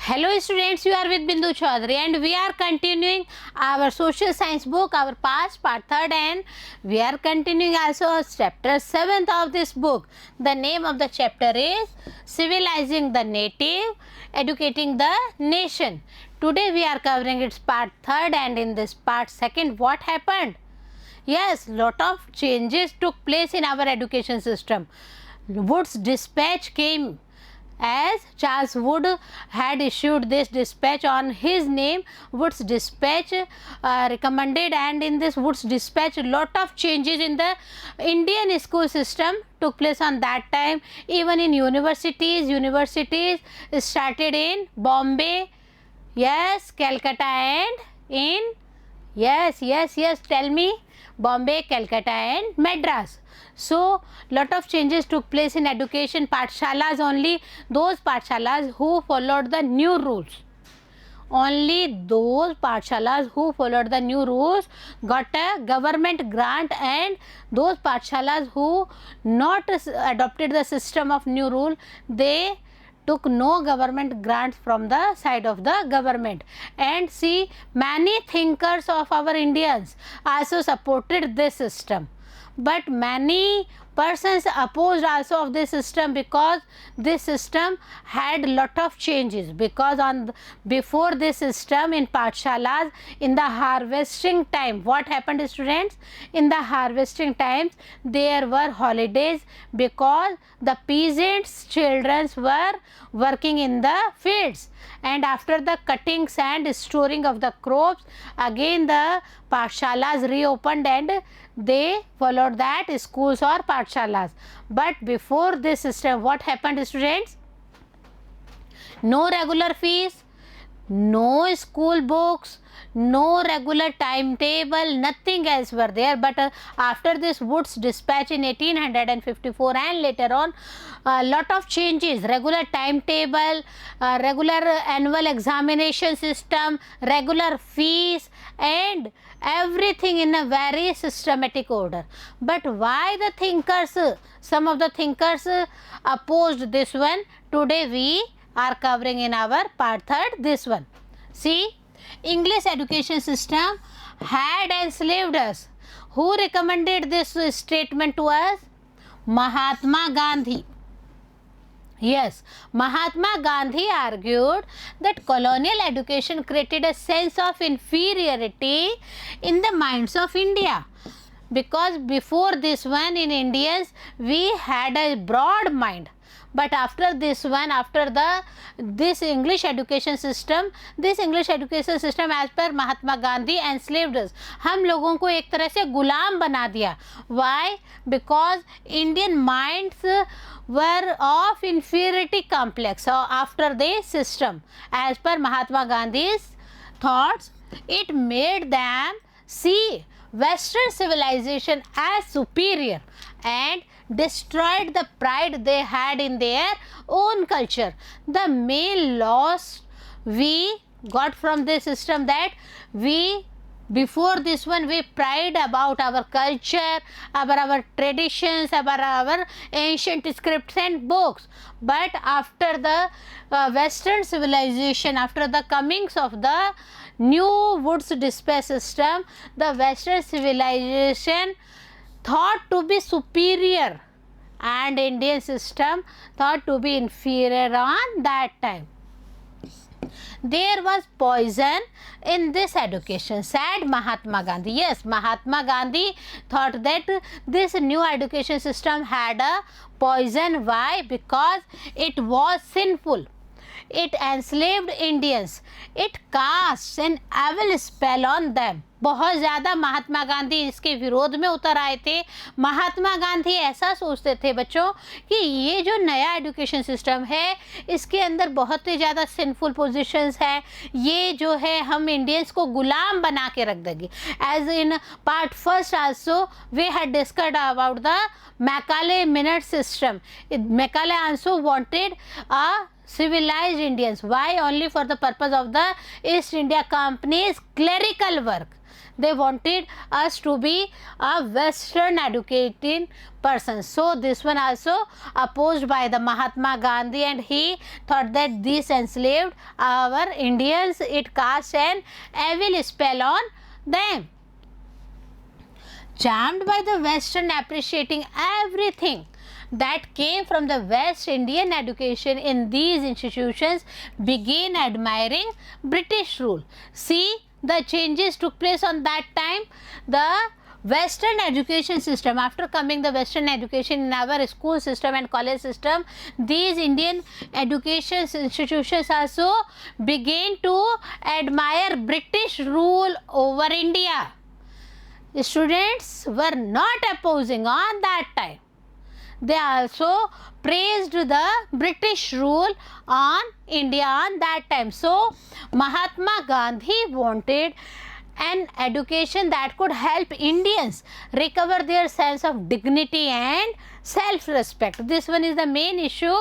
Hello students, you are with Bindu Chaudhary and we are continuing our social science book, our past part 3rd, and we are continuing also chapter 7th of this book. The name of the chapter is Civilizing the Native, Educating the Nation. Today we are covering its part 3rd, and in this part 2nd what happened? Yes, lot of changes took place in our education system. Wood's dispatch came as Charles Wood had issued this dispatch on his name. Wood's dispatch recommended, and in this Wood's dispatch lot of changes in the Indian school system took place on that time. Even in universities started in Bombay, yes, Calcutta, and in yes, tell me, Bombay, Calcutta and Madras. So lot of changes took place in education. Pathshalas, only those pathshalas who followed the new rules, only those pathshalas who followed the new rules got a government grant, and those pathshalas who not adopted the system of new rule, they took no government grants from the side of the government. And see, many thinkers of our Indians also supported this system, but many persons opposed also of this system, because this system had lot of changes. Because before this system in pathshalas, in the harvesting time, what happened students? In the harvesting times there were holidays, because the peasants' children were working in the fields, and after the cuttings and storing of the crops, again the pathshalas reopened and they followed that schools or pathshalas. But before this system, what happened students? No regular fees, no school books, no regular timetable, nothing else were there. But after this Wood's dispatch in 1854 and later on, a lot of changes: regular timetable, regular annual examination system, regular fees, and everything in a very systematic order. But why the thinkers, some of the thinkers opposed this one? Today we are covering in our part 3rd this one. See, English education system had enslaved us. Who recommended this statement to us? Mahatma Gandhi. Yes, Mahatma Gandhi argued that colonial education created a sense of inferiority in the minds of India. Because before this one, in Indians we had a broad mind, but after this one, after this English education system as per Mahatma Gandhi enslaved us. हम लोगों को एक तरह से गुलाम बना दिया. Why? Because Indian minds were of inferiority complex. So after this system, as per Mahatma Gandhi's thoughts, it made them see Western civilization as superior and destroyed the pride they had in their own culture. The main loss we got from this system, that before this one we pride about our culture, about our traditions, about our ancient scripts and books. But after the Western civilization, after the comings of the new Wood's dispatch system, the Western civilization thought to be superior and Indian system thought to be inferior on that time. There was poison in this education, said Mahatma Gandhi. Yes, Mahatma Gandhi thought that this new education system had a poison. Why? Because it was sinful. It enslaved Indians. It casts an evil spell on them. बहुत ज़्यादा महात्मा गांधी इसके विरोध में उतर आए थे. महात्मा गांधी ऐसा सोचते थे बच्चों कि ये जो नया एजुकेशन सिस्टम है इसके अंदर बहुत ही ज़्यादा सिंफुल पोजीशंस है, ये जो है हम इंडियंस को गुलाम बना के रख देगी. As in part 1st also we had discussed about the Macaulay minute system. Macaulay also wanted a civilized Indians. Why? Only for the purpose of the East India Company's clerical work. They wanted us to be a Western educated person. So this one also opposed by the Mahatma Gandhi, and he thought that these enslaved our Indians, it cast an evil spell on them. Charmed by the Western, appreciating everything that came from the West, Indian education in these institutions began admiring British rule. See, the changes took place on that time. The Western education system, after coming the Western education in our school system and college system, these Indian education institutions also began to admire British rule over India. Students were not opposing on that time. They also praised the British rule on India on that time. So Mahatma Gandhi wanted an education that could help Indians recover their sense of dignity and self-respect. This one is the main issue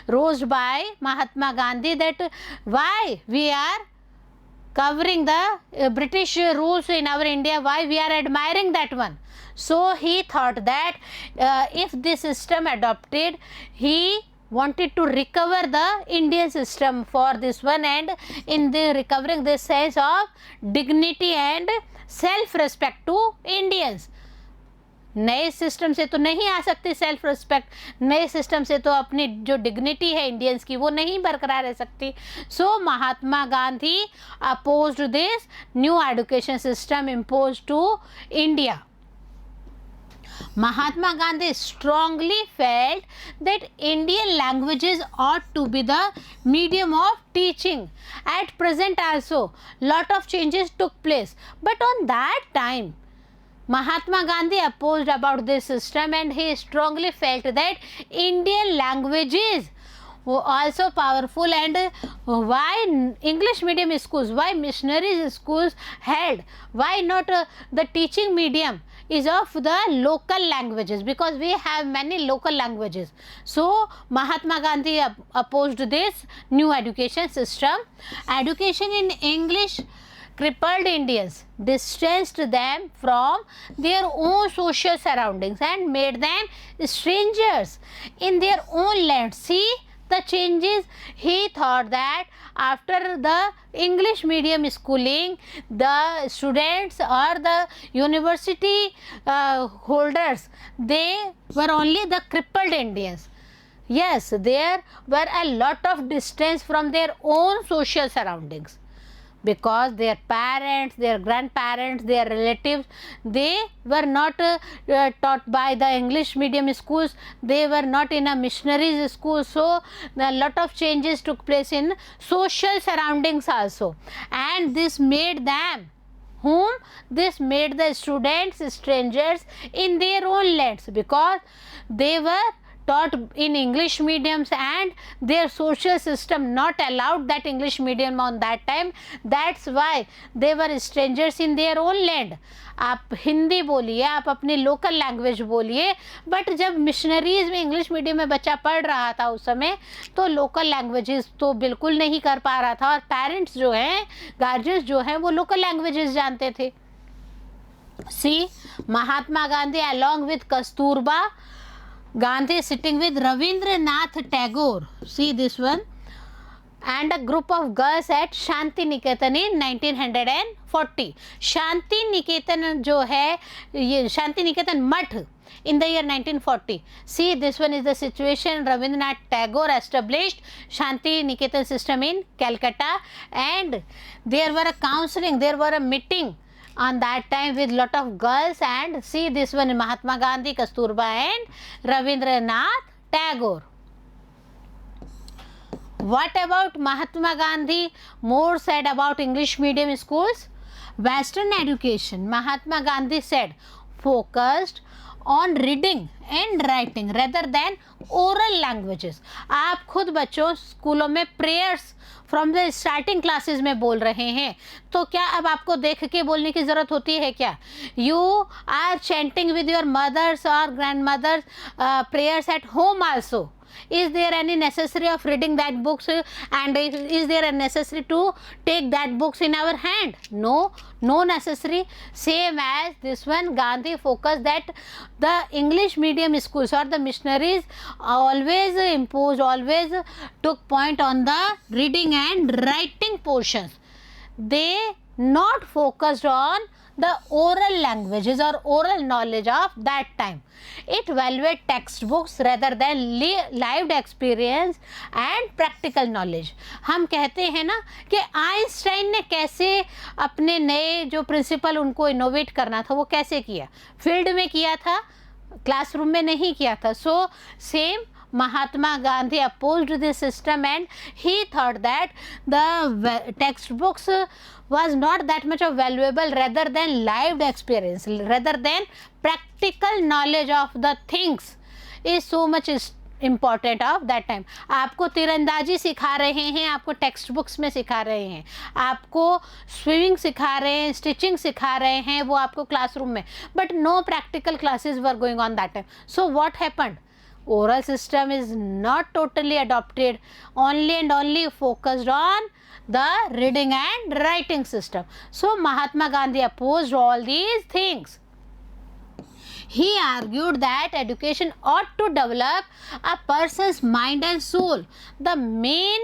raised by Mahatma Gandhi, that why we are covering the British rules in our India, why we are admiring that one. So he thought that if this system adopted, he wanted to recover the Indian system for this one, and in the recovering this sense of dignity and self-respect to Indians. नए system से तो नहीं आ सकती self respect, नए system से तो अपनी जो डिग्निटी है इंडियंस की वो नहीं बरकरार रह सकती. So Mahatma Gandhi opposed this new education system imposed to India. Mahatma Gandhi strongly felt that Indian languages ought to be the medium of teaching. At present also, lot of changes took place, but on that time, Mahatma Gandhi opposed about this system, and he strongly felt that Indian languages were also powerful, and why English medium schools, why missionary schools held, why not the teaching medium is of the local languages, because we have many local languages. So Mahatma Gandhi opposed this new education system. Education in English crippled Indians, distanced them from their own social surroundings, and made them strangers in their own land. See the changes. He thought that after the English medium schooling, the students or the university holders, they were only the crippled Indians. Yes, there were a lot of distance from their own social surroundings, because their parents, their grandparents, their relatives, they were not taught by the English medium schools, they were not in a missionary school. So a lot of changes took place in social surroundings also, and this made them this made the students strangers in their own lands, because they were taught in English mediums and their social system not allowed that English medium on that time. That's why they were strangers in their own land. आप हिंदी बोलिए, आप अपनी local language बोलिए, but जब missionaries में English medium में बच्चा पढ़ रहा था उस समय, तो लोकल लैंग्वेजेस तो बिल्कुल नहीं कर पा रहा था, और पेरेंट्स जो हैं, गार्जियंस जो हैं, वो लोकल लैंग्वेजेस जानते थे. See Mahatma Gandhi along with Kasturba Gandhi sitting with Ravindranath Tagore, see this one, and a group of girls at Shanti Niketan in 1940. Shanti Niketan जो है, ये Shanti Niketan मठ in the year 1940. See, this one is the situation. Ravindranath Tagore established Shanti Niketan system in Calcutta, and there were a counseling, there were a meeting on that time with lot of girls, and see this one, Mahatma Gandhi, Kasturba and Ravindranath Tagore. What about Mahatma Gandhi more said about English medium schools? Western education, Mahatma Gandhi said, focused on reading and writing rather than oral languages. आप खुद बच्चों स्कूलों में prayers from the starting classes में बोल रहे हैं, तो क्या अब आपको देख के बोलने की ज़रूरत होती है क्या? You are chanting with your mothers और grand mothers prayers at home also. Is there any necessary of reading that books, and is there a necessary to take that books in our hand? No, no necessary. Same as this one, Gandhi focused that the English medium schools or the missionaries always imposed, always took point on the reading and writing portions. They not focused on the oral languages or oral knowledge of that time. It valued textbooks rather than lived experience and practical knowledge. हम कहते हैं ना कि Einstein ने कैसे अपने नए जो प्रिंसिपल उनको इनोवेट करना था वो कैसे किया, फील्ड में किया था, क्लासरूम में नहीं किया था. So same Mahatma Gandhi opposed this system, and he thought that the textbooks was not that much of valuable rather than lived experience, rather than practical knowledge of the things is so much important of that time. आपको तीरंदाजी सिखा रहे हैं, आपको text books में सिखा रहे हैं, आपको स्विमिंग सिखा रहे हैं, स्टिचिंग सिखा रहे हैं, वो आपको क्लासरूम में, but no practical classes were going on that time. So what happened? Oral system is not totally adopted, only and only focused on the reading and writing system. So Mahatma Gandhi opposed all these things. He argued that education ought to develop a person's mind and soul. The main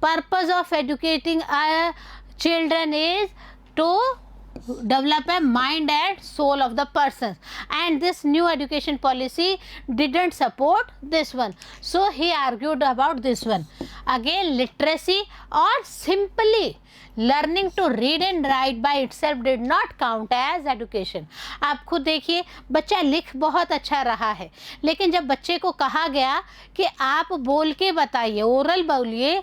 purpose of educating children is to develop a mind and soul of the persons, and this new education policy didn't support this one. So he argued about this one. Again, literacy or simply learning to read and write by itself did not count as education. आप खुद देखिए, बच्चा लिख बहुत अच्छा रहा है, लेकिन जब बच्चे को कहा गया कि आप बोल के बताइए, ओरल बोलिए,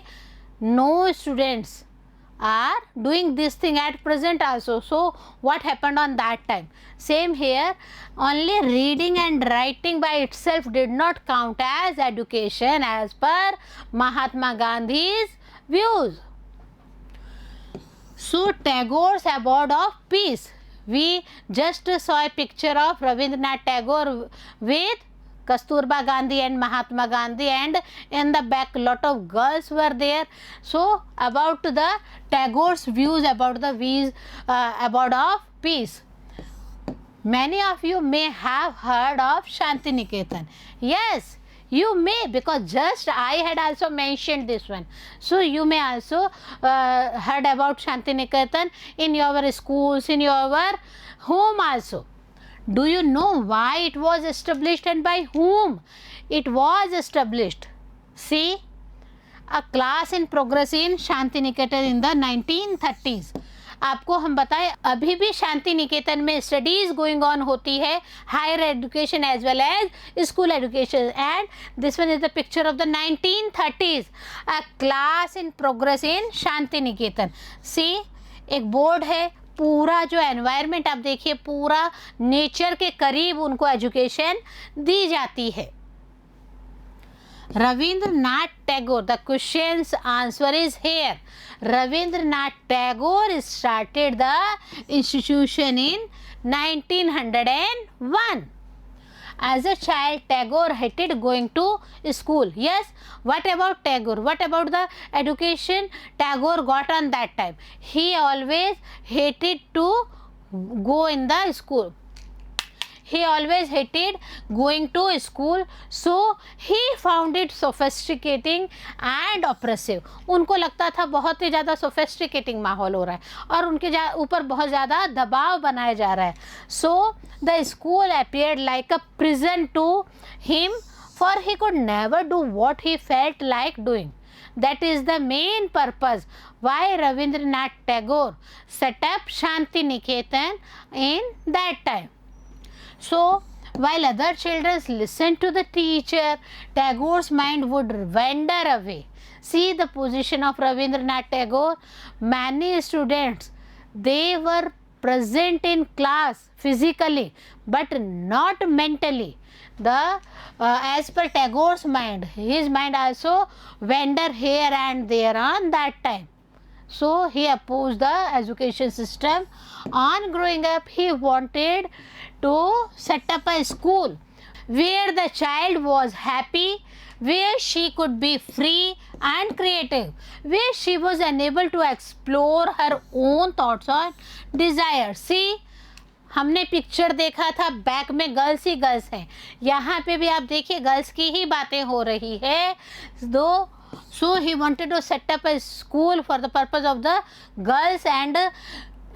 no students are doing this thing at present also. So what happened on that time? Same here, only reading and writing by itself did not count as education as per Mahatma Gandhi's views. So Tagore's Abode of Peace, we just saw a picture of Rabindranath Tagore with Kasturba Gandhi and Mahatma Gandhi, and in the back lot of girls were there. So about the Tagore's views about the Abode of Peace. Many of you may have heard of Shantiniketan. Yes, you may, because just I had also mentioned this one. So you may also heard about Shantiniketan in your schools, in your home also. Do you know why it was established and by whom it was established? See, a class in progress in Shanti Niketan in the 1930s. आपको हम बताएं, अभी भी शांति निकेतन में studies going on होती है, higher education as well as school education. And this one is the पिक्चर ऑफ द 1930s, a class in progress in Shantiniketan. See, एक बोर्ड है, पूरा जो एनवायरनमेंट आप देखिए, पूरा नेचर के करीब उनको एजुकेशन दी जाती है. Rabindranath Tagore, the question's answer is here. Rabindranath Tagore started the institution in 1901. As a child, Tagore hated going to school. Yes, what about Tagore? What about the education Tagore got on that time? He always hated to go in the school. He always hated going to school, so he found it sophisticating and oppressive. उनको लगता था बहुत ही ज़्यादा sophisticating माहौल हो रहा है और उनके ऊपर बहुत ज़्यादा दबाव बनाया जा रहा है. So the school appeared like a prison to him, for he could never do what he felt like doing. That is the main purpose why Rabindranath Tagore set up Shanti Niketan in that time. So, while other children listened to the teacher, Tagore's mind would wander away. See the position of Rabindranath Tagore. Many students, they were present in class physically, but not mentally. As per Tagore's mind, his mind also wander here and there on that time. So, he opposed the education system. On growing up, he wanted to set up a school where the child was happy, where she could be free and creative, where she was unable to explore her own thoughts or desires. See, हमने picture देखा था, back में girls ही girls हैं, यहाँ पे भी आप देखिए गर्ल्स की ही बातें हो रही है. दो so he wanted to set up a school for the purpose of the girls, and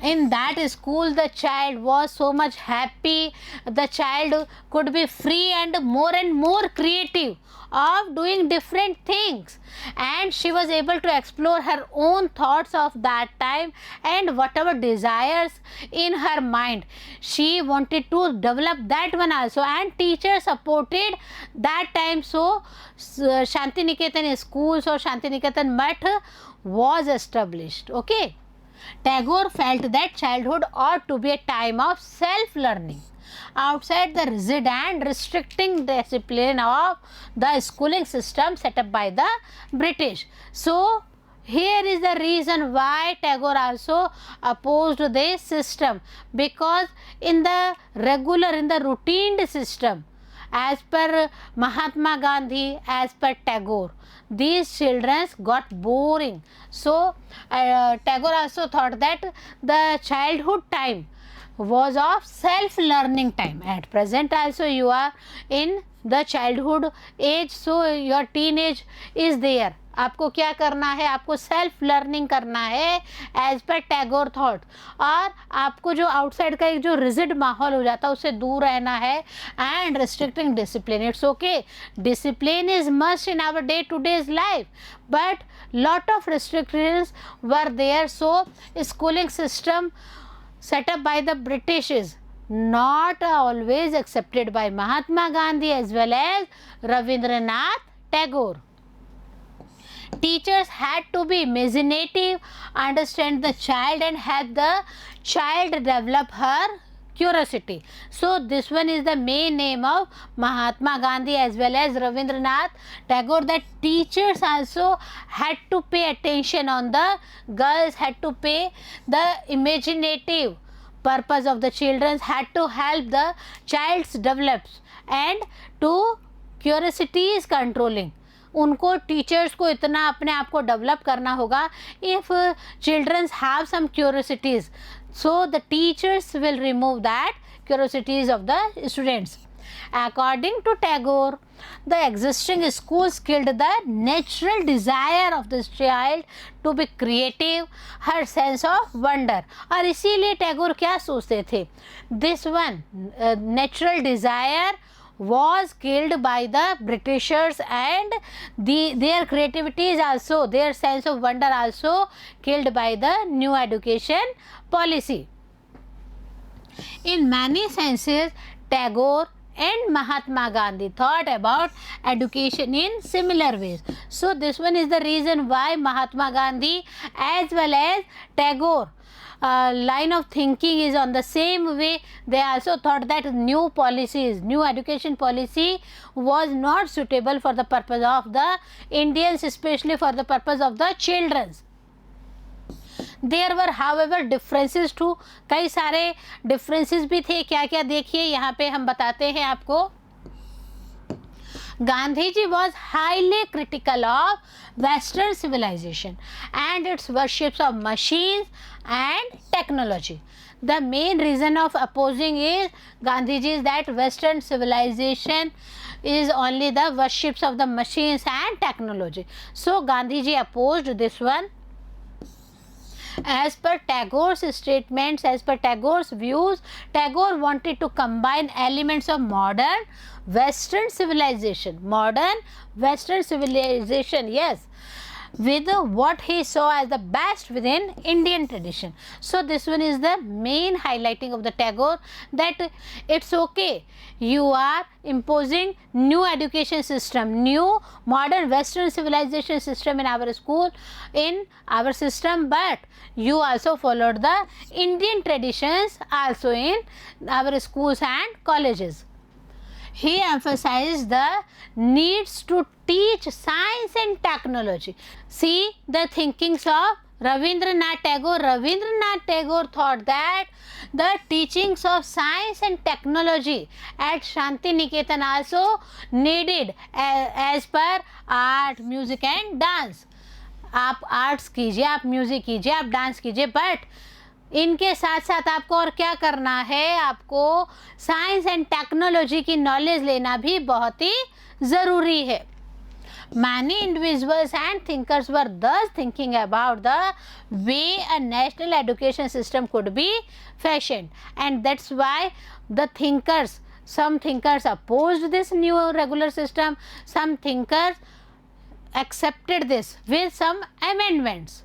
in that school the child was so much happy. The child could be free and more creative of doing different things, and she was able to explore her own thoughts of that time and whatever desires in her mind, she wanted to develop that one also, and teacher supported that time. So Shanti Niketan schools or Shanti Niketan Math was established. Okay, Tagore felt that childhood ought to be a time of self-learning outside the rigid and restricting discipline of the schooling system set up by the British. So here is the reason why Tagore also opposed this system, because in the routine system, as per Mahatma Gandhi, as per Tagore, these children got boring. So Tagore also thought that the childhood time was of self-learning time. At present also you are in the childhood age, so your teenage is there. आपको क्या करना है, आपको self learning करना है as per Tagore thought, और आपको जो आउटसाइड का एक जो रिजिड माहौल हो जाता है उससे दूर रहना है. And restricting discipline, it's okay, discipline is must in our day to days life, but lot of restrictions were there. So schooling system set up by the British is not always accepted by Mahatma Gandhi as well as Rabindranath Tagore. Teachers had to be imaginative, understand the child and help the child develop her curiosity. So this one is the main name of Mahatma Gandhi as well as Rabindranath Tagore, that teachers also had to pay attention on the girls, had to pay the imaginative purpose of the children, had to help the child's develops and to curiosity is controlling. उनको teachers को इतना अपने आप को develop करना होगा. If childrens have some curiosities, so the teachers will remove that curiosities of the students. According to Tagore, the existing schools killed the natural desire of this child to be creative, her sense of wonder. और इसीलिए टैगोर क्या सोचते थे, this one natural desire was killed by the Britishers, and their creativity is also, their sense of wonder also killed by the new education policy. In many senses, Tagore and Mahatma Gandhi thought about education in similar ways. So this one is the reason why Mahatma Gandhi as well as Tagore line of thinking is on the same way. They also thought that new policies, new education policy was not suitable for the purpose of the Indians, especially for the purpose of the children. There were however differences too, कई सारे differences भी थे. क्या क्या देखिए यहाँ पे हम बताते हैं आपको. Gandhiji was highly critical of Western civilization and its worships of machines and technology. The main reason of opposing is Gandhiji is that Western civilization is only the worships of the machines and technology. So Gandhiji opposed this one. As per Tagore's statements, as per Tagore's views, Tagore wanted to combine elements of modern Western civilization, yes, with what he saw as the best within Indian tradition. So this one is the main highlighting of the Tagore, that it's okay, you are imposing new education system, new modern Western civilization system in our school, in our system, but you also followed the Indian traditions also in our schools and colleges. he emphasized the needs to teach science and technology. See the thinkings of Rabindranath Tagore. Rabindranath Tagore thought that the teachings of science and technology at Shanti Niketan also needed as per art, music and dance. आप arts कीजिए, आप music कीजिए, आप dance कीजिए, but इनके साथ साथ आपको और क्या करना है, आपको साइंस एंड टेक्नोलॉजी की नॉलेज लेना भी बहुत ही ज़रूरी है. Many individuals and thinkers were thus thinking about the way a national education system could be fashioned, and that's why some thinkers opposed this new regular system, some thinkers accepted this with some amendments.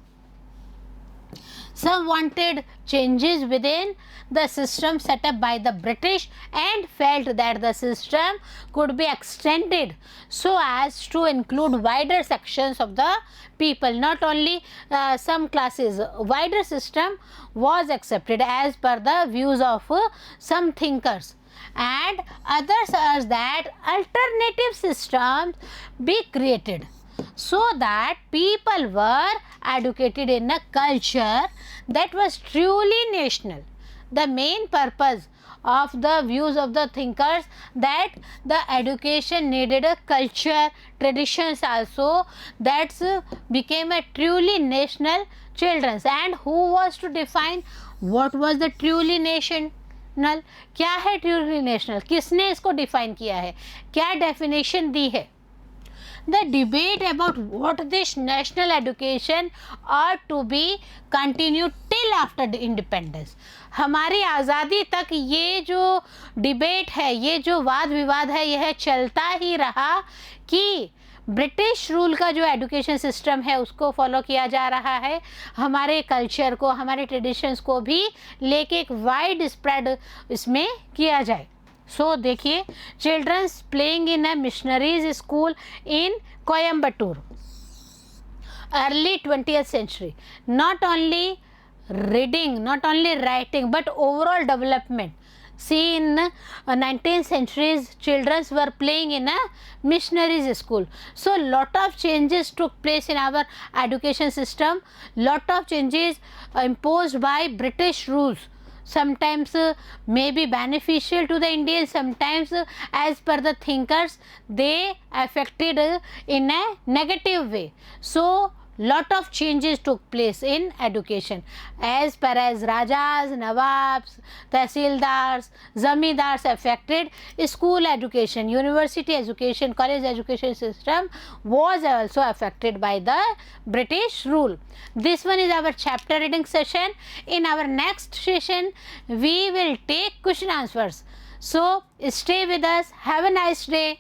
Some wanted changes within the system set up by the British and felt that the system could be extended so as to include wider sections of the people, not only some classes. Wider system was accepted as per the views of some thinkers, and others urged that alternative systems be created so that people were educated in a culture that was truly national. The main purpose of the views of the thinkers that the education needed a culture, traditions also, that became a truly national children's. And who was to define what was the truly national? क्या है truly national? किसने इसको define किया है, क्या definition दी है? The debate about what this national education ought to be continued till after the independence. हमारी आज़ादी तक ये जो डिबेट है, ये जो वाद विवाद है, यह चलता ही रहा कि ब्रिटिश रूल का जो एजुकेशन सिस्टम है उसको फॉलो किया जा रहा है, हमारे कल्चर को, हमारे ट्रेडिशंस को भी लेके एक वाइड स्प्रेड इसमें किया जाए. सो देखिए, childrens playing in a missionaries school in Coimbatore, early 20th century. Not only reading, not only writing, but overall development. See, in 19th centuries, children were playing in a missionaries school. So, lot of changes took place in our education system. Lot of changes imposed by British rules. Sometimes may be beneficial to the Indians, sometimes as per the thinkers they affected in a negative way. So lot of changes took place in education as per as Rajas, Nawabs, Tahsildars, Zamindars affected school education, university education, college education system was also affected by the British rule. This one is our chapter reading session. In our next session we will take question answers. So stay with us. Have a nice day.